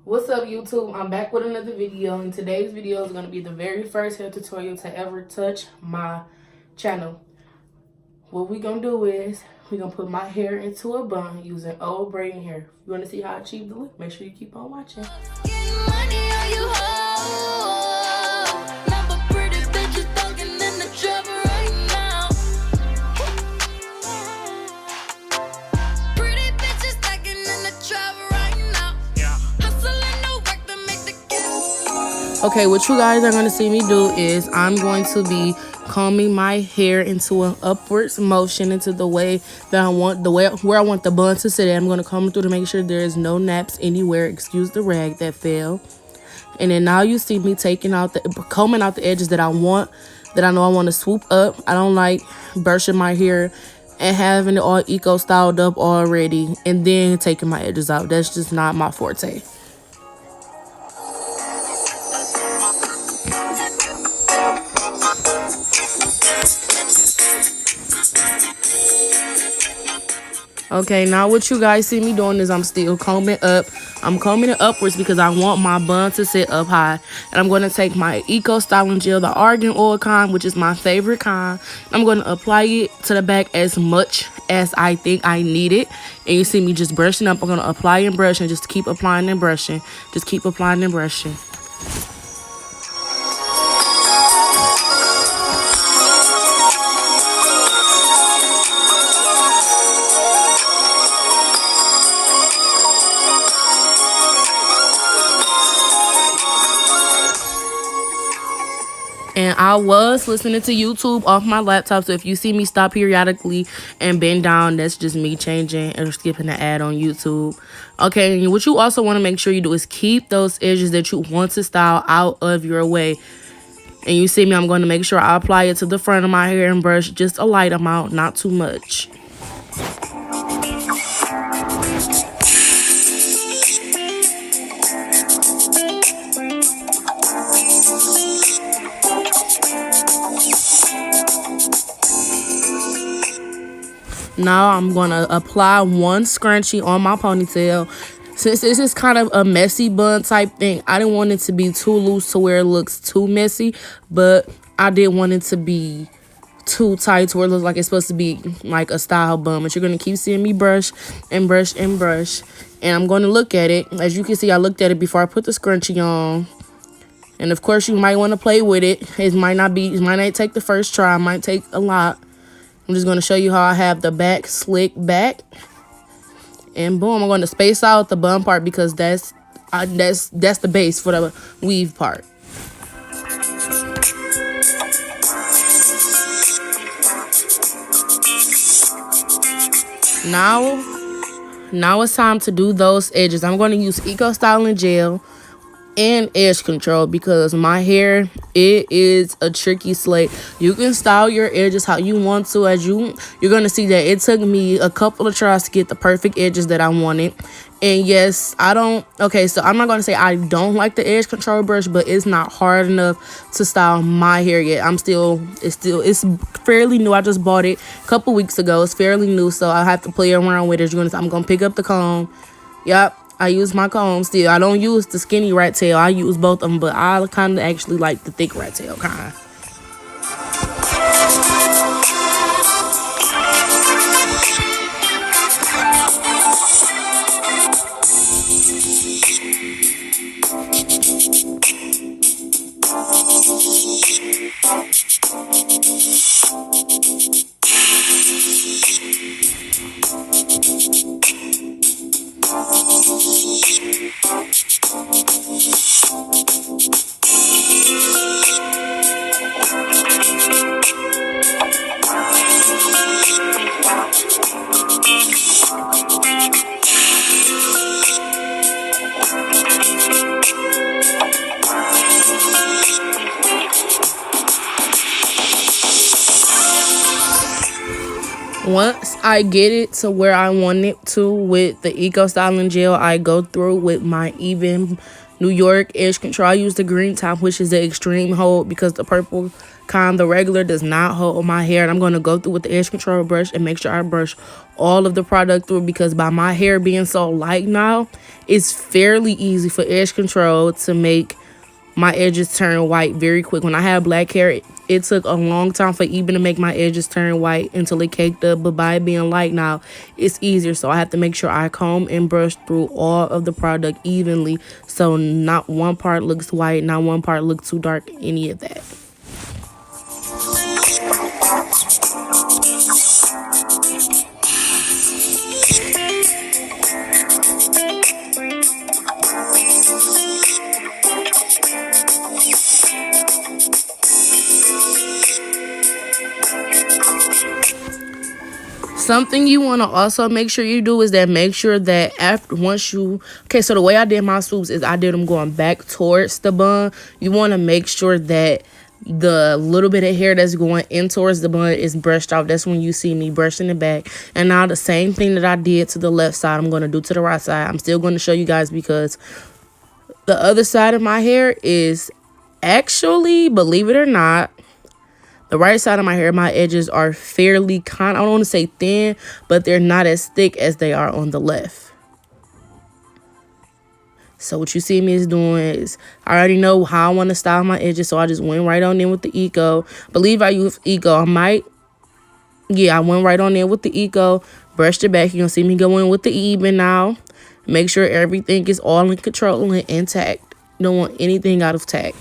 What's up, YouTube? I'm back with another video, and today's video is going to be the very first hair tutorial to ever touch my channel. What we're going to do is we're going to put my hair into a bun using old braiding hair. You want to see how I achieve the look? Make sure you keep on watching. Okay, what you guys are going to see me do is I'm going to be combing my hair into an upwards motion into the way that I want, where I want the bun to sit at. I'm going to comb through to make sure there is no naps anywhere. Excuse the rag that fell. And then now you see me combing out the edges that I want, that I know I want to swoop up. I don't like brushing my hair and having it all eco styled up already and then taking my edges out. That's just not my forte. Okay, now what you guys see me doing is I'm still combing up. I'm combing it upwards because I want my bun to sit up high. And I'm going to take my Eco Styling Gel, the argan oil kind, which is my favorite kind. I'm going to apply it to the back as much as I think I need it. And you see me just brushing up. I'm going to apply and brush and just keep applying and brushing. Just keep applying and brushing. And I was listening to YouTube off my laptop, so if you see me stop periodically and bend down, that's just me changing or skipping the ad on YouTube. Okay, and what you also want to make sure you do is keep those edges that you want to style out of your way. And you see me, I'm going to make sure I apply it to the front of my hair and brush just a light amount, not too much. Now I'm going to apply one scrunchie on my ponytail. Since this is kind of a messy bun type thing, I didn't want it to be too loose to where it looks too messy, but I didn't want it to be too tight to where it looks like it's supposed to be like a style bun. But you're going to keep seeing me brush and brush and brush. And I'm going to look at it. As you can see, I looked at it before I put the scrunchie on. And of course, you might want to play with it. It might not take the first try. It might take a lot. I'm just going to show you how I have the back slick back. And boom, I'm going to space out the bun part because that's the base for the weave part. Now it's time to do those edges. I'm going to use Eco Styling Gel and edge control because my hair, it is a tricky slate. You can style your edges how you want to. You're gonna see that it took me a couple of tries to get the perfect edges that I wanted. And yes, so I'm not gonna say I don't like the edge control brush, but it's not hard enough to style my hair yet. It's fairly new. I just bought it a couple weeks ago. It's fairly new, so I have to play around with it. I'm gonna pick up the comb. Yep, I use my comb still. I don't use the skinny rat tail. I use both of them, but I kind of actually like the thick rat tail kind. Once I get it to where I want it to with the Eco Styling Gel, I go through with my even New York edge control. I use the green top, which is the extreme hold, because the purple The regular does not hold my hair. And I'm going to go through with the edge control brush and make sure I brush all of the product through, because by my hair being so light now, it's fairly easy for edge control to make my edges turn white very quick. When I had black hair, it took a long time for even to make my edges turn white until it caked up. But by it being light now, it's easier. So I have to make sure I comb and brush through all of the product evenly, so not one part looks white, not one part looks too dark, any of that. Something you want to also make sure you do is that make sure that so the way I did my swoops is I did them going back towards the bun. You want to make sure that the little bit of hair that's going in towards the bun is brushed off. That's when you see me brushing it back. And now the same thing that I did to the left side, I'm going to do to the right side. I'm still going to show you guys, because the other side of my hair is actually, believe it or not, the right side of my hair, my edges are fairly I don't want to say thin, but they're not as thick as they are on the left. So what you see me is doing is, I already know how I want to style my edges, so I just went right on in with the Eco. I believe I use Eco. I went right on in with the Eco, brushed it back. You're going to see me go in with the Even now. Make sure everything is all in control and intact. Don't want anything out of tact.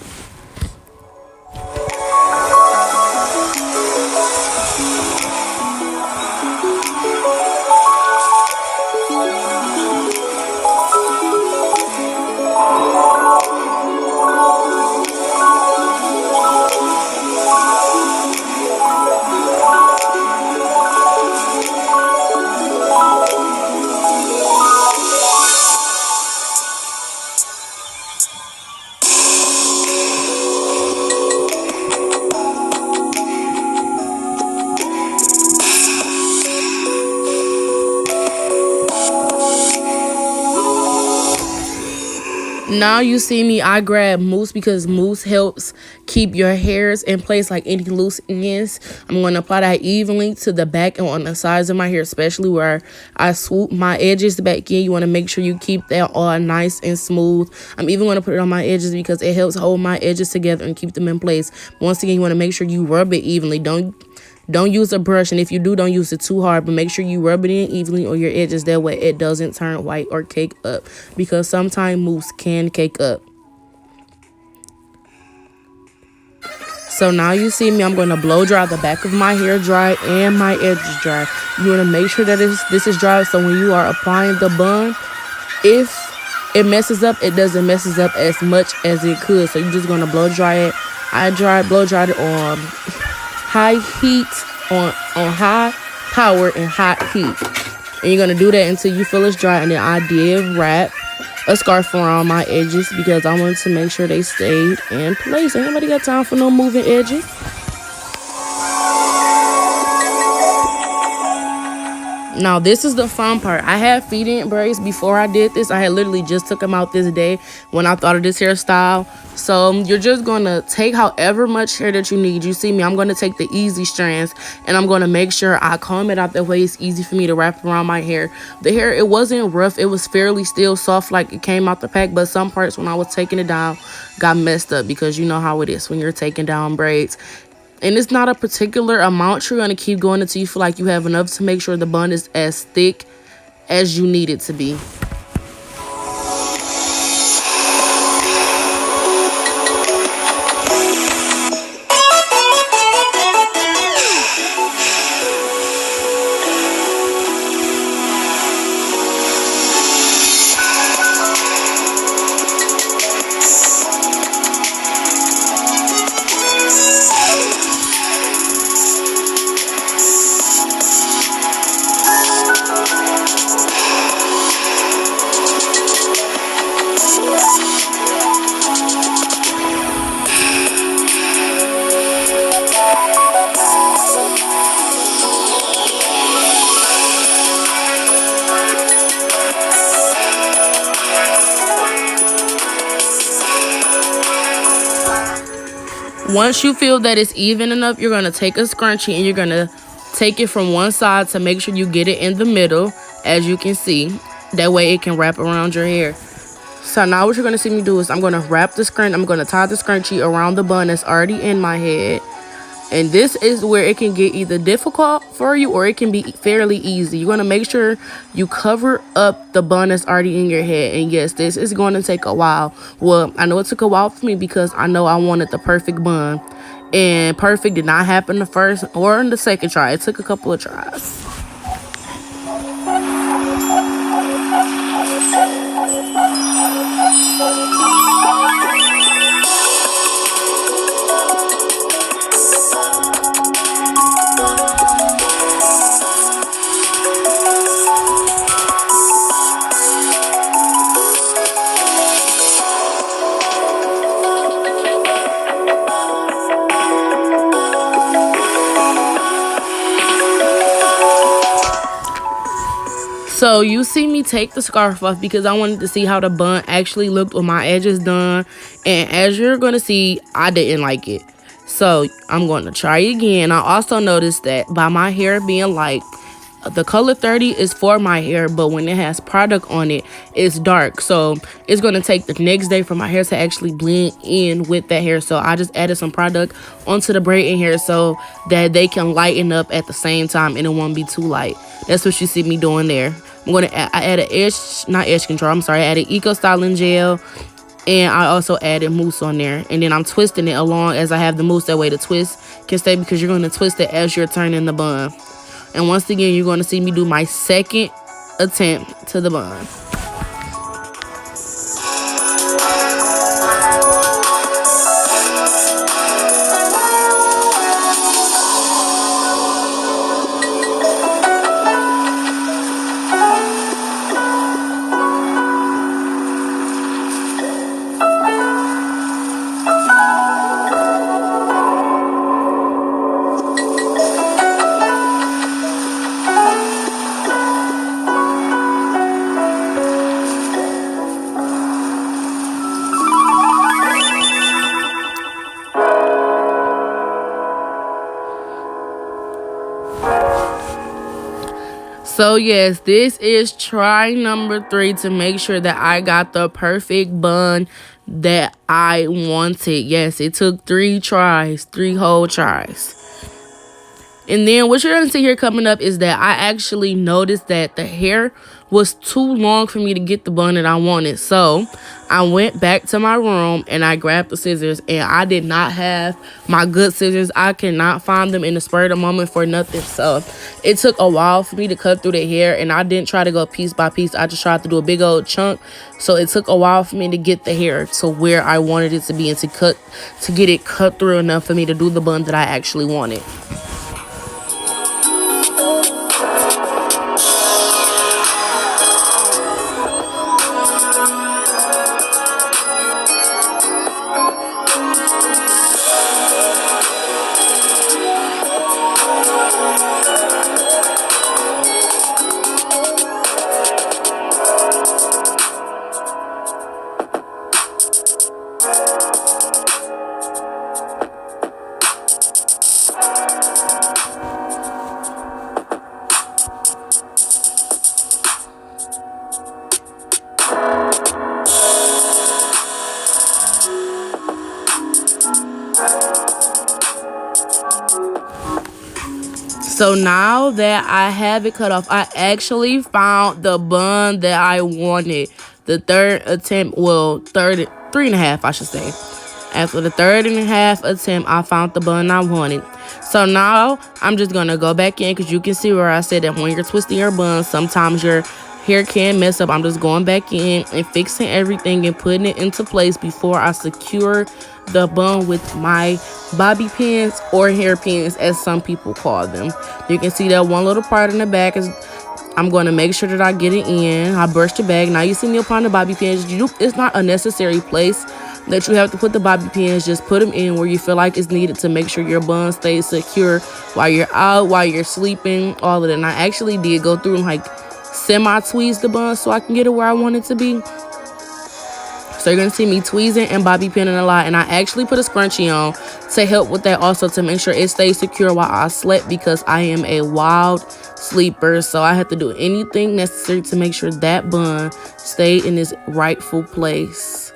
Now you see me, I grab mousse, because mousse helps keep your hairs in place, like any loose ends. I'm going to apply that evenly to the back and on the sides of my hair, especially where I swoop my edges back in. You want to make sure you keep that all nice and smooth. I'm even going to put it on my edges because it helps hold my edges together and keep them in place. Once again, you want to make sure you rub it evenly. Don't use a brush, and if you do, don't use it too hard, but make sure you rub it in evenly on your edges. That way it doesn't turn white or cake up, because sometimes mousse can cake up. So now you see me, I'm going to blow dry the back of my hair dry and my edges dry. You want to make sure that this is dry, so when you are applying the bun, if it messes up, it doesn't messes up as much as it could. So you're just going to blow dry it. I blow dried it on high heat, on high power and hot heat, and you're gonna do that until you feel it's dry. And then I did wrap a scarf around my edges because I wanted to make sure they stayed in place. Ain't nobody got time for no moving edges. Now this is the fun part. I had feed-in braids before I did this. I had literally just took them out this day when I thought of this hairstyle. So you're just going to take however much hair that you need. You see me, I'm going to take the easy strands and I'm going to make sure I comb it out that way it's easy for me to wrap around my hair. The hair, it wasn't rough. It was fairly still soft like it came out the pack, but some parts when I was taking it down got messed up, because you know how it is when you're taking down braids. And it's not a particular amount. You're going to keep going until you feel like you have enough to make sure the bun is as thick as you need it to be. Once you feel that it's even enough, you're going to take a scrunchie and you're going to take it from one side to make sure you get it in the middle, as you can see. That way it can wrap around your hair. So now what you're going to see me do is I'm going to wrap the scrunchie. I'm going to tie the scrunchie around the bun that's already in my head. And this is where it can get either difficult for you or it can be fairly easy. You're going to make sure you cover up the bun that's already in your head. And yes, this is going to take a while. Well, I know it took a while for me because I know I wanted the perfect bun. And perfect did not happen the first or in the second try. It took a couple of tries. So you see me take the scarf off because I wanted to see how the bun actually looked with my edges done. And as you're going to see, I didn't like it. So I'm going to try again. I also noticed that by my hair being light, the color 30 is for my hair, but when it has product on it, it's dark. So it's going to take the next day for my hair to actually blend in with that hair. So I just added some product onto the braiding hair so that they can lighten up at the same time and it won't be too light. That's what you see me doing there. I added I added Eco Styling Gel, and I also added mousse on there. And then I'm twisting it along as I have the mousse. That way the twist can stay because you're going to twist it as you're turning the bun. And once again, you're going to see me do my second attempt to the bun. So yes, this is try number 3 to make sure that I got the perfect bun that I wanted. Yes, it took 3 tries, 3 whole tries. And then what you're going to see here coming up is that I actually noticed that the hair was too long for me to get the bun that I wanted. So I went back to my room and I grabbed the scissors, and I did not have my good scissors. I cannot find them in the spur of the moment for nothing. So it took a while for me to cut through the hair, and I didn't try to go piece by piece. I just tried to do a big old chunk. So it took a while for me to get the hair to where I wanted it to be and to get it cut through enough for me to do the bun that I actually wanted. So now that I have it cut off, I actually found the bun that I wanted. The third attempt, well, 3.5, I should say. After the 3.5 attempt, I found the bun I wanted. So now I'm just going to go back in because you can see where I said that when you're twisting your bun, sometimes your hair can mess up. I'm just going back in and fixing everything and putting it into place before I secure the bun with my bobby pins or hairpins, as some people call them. You can see that one little part in the back is I'm going to make sure that I get it in. I brushed the bag. Now you see me applying the bobby pins. It's not a necessary place that you have to put the bobby pins. Just put them in where you feel like it's needed to make sure your bun stays secure while you're out, while you're sleeping, all of that. And I actually did go through and like semi-tweeze the bun so I can get it where I want it to be. So you're gonna see me tweezing and bobby pinning a lot, and I actually put a scrunchie on to help with that also, to make sure it stays secure while I slept, because I am a wild sleeper. So I have to do anything necessary to make sure that bun stayed in its rightful place.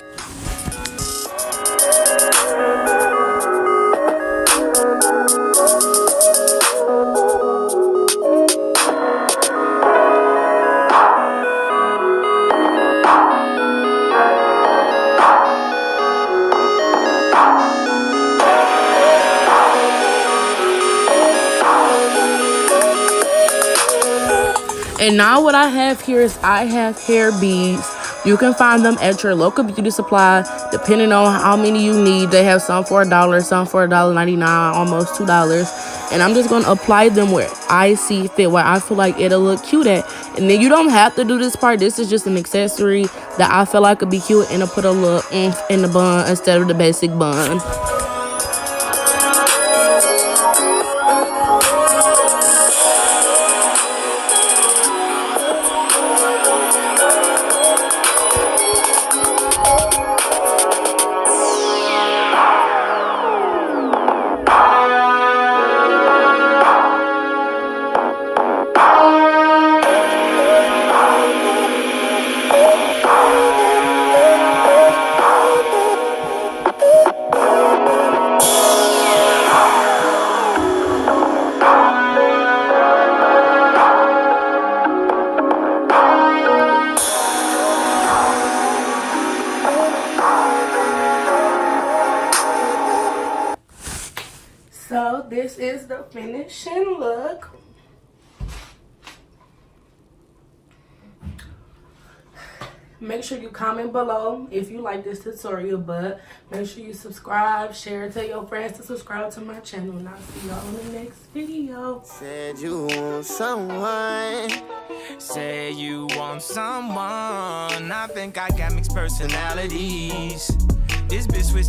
And now what I have here is I have hair beads. You can find them at your local beauty supply, depending on how many you need. They have some for $1, some for $1.99, almost $2. And I'm just going to apply them where I see fit, where I feel like it'll look cute at. And then you don't have to do this part. This is just an accessory that I feel like could be cute, and to put a little oomph in the bun instead of the basic bun. So this is the finishing look. Make sure you comment below if you like this tutorial, but make sure you subscribe, share, tell your friends to subscribe to my channel, and I'll see y'all in the next video. Said you want someone. Say you want someone. I think I got mixed personalities. This bitch switched